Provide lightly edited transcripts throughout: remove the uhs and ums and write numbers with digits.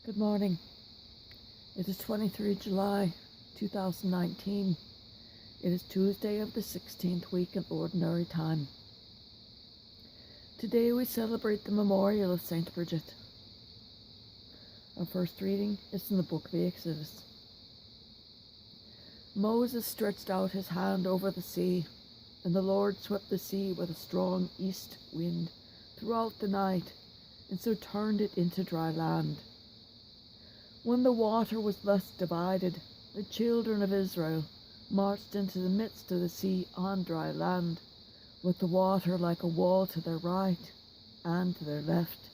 Good morning. It is 23 July 2019. It is Tuesday of the 16th week in Ordinary Time. Today we celebrate the memorial of Saint Bridget. Our first reading is in the book of the Exodus. Moses stretched out his hand over the sea, and the Lord swept the sea with a strong east wind throughout the night, and so turned it into dry land. When the water was thus divided, the children of Israel marched into the midst of the sea on dry land, with the water like a wall to their right and to their left.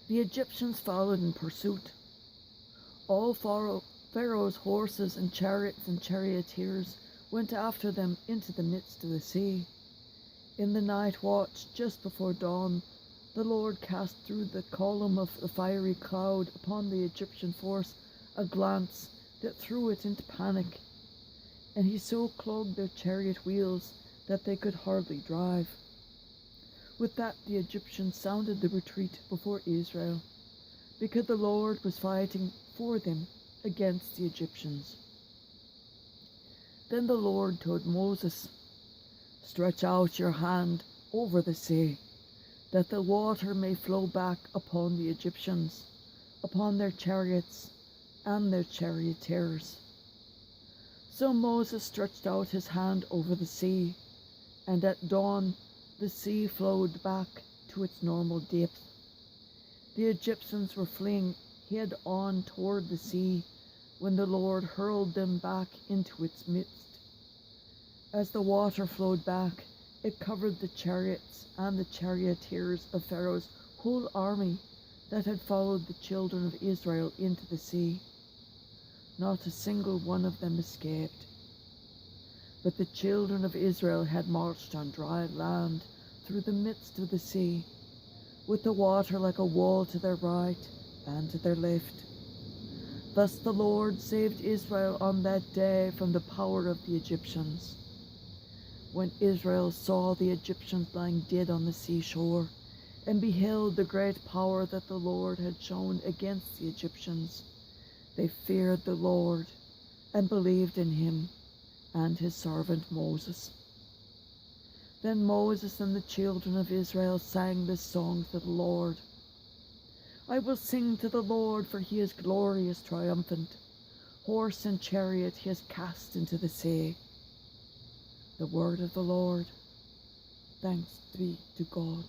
The Egyptians followed in pursuit. All Pharaoh's horses and chariots and charioteers went after them into the midst of the sea. In the night watch, just before dawn, the Lord cast through the column of the fiery cloud upon the Egyptian force a glance that threw it into panic, and he so clogged their chariot wheels that they could hardly drive. With that the Egyptians sounded the retreat before Israel, because the Lord was fighting for them against the Egyptians. Then the Lord told Moses, "Stretch out your hand over the sea, that the water may flow back upon the Egyptians, upon their chariots and their charioteers." So Moses stretched out his hand over the sea, and at dawn the sea flowed back to its normal depth. The Egyptians were fleeing head on toward the sea when the Lord hurled them back into its midst. As the water flowed back, it covered the chariots and the charioteers of Pharaoh's whole army that had followed the children of Israel into the sea. Not a single one of them escaped. But the children of Israel had marched on dry land through the midst of the sea, with the water like a wall to their right and to their left. Thus the Lord saved Israel on that day from the power of the Egyptians. When Israel saw the Egyptians lying dead on the seashore, and beheld the great power that the Lord had shown against the Egyptians, they feared the Lord and believed in him and his servant Moses. Then Moses and the children of Israel sang this song to the Lord. "I will sing to the Lord, for he is glorious, triumphant. Horse and chariot he has cast into the sea." The word of the Lord. Thanks be to God.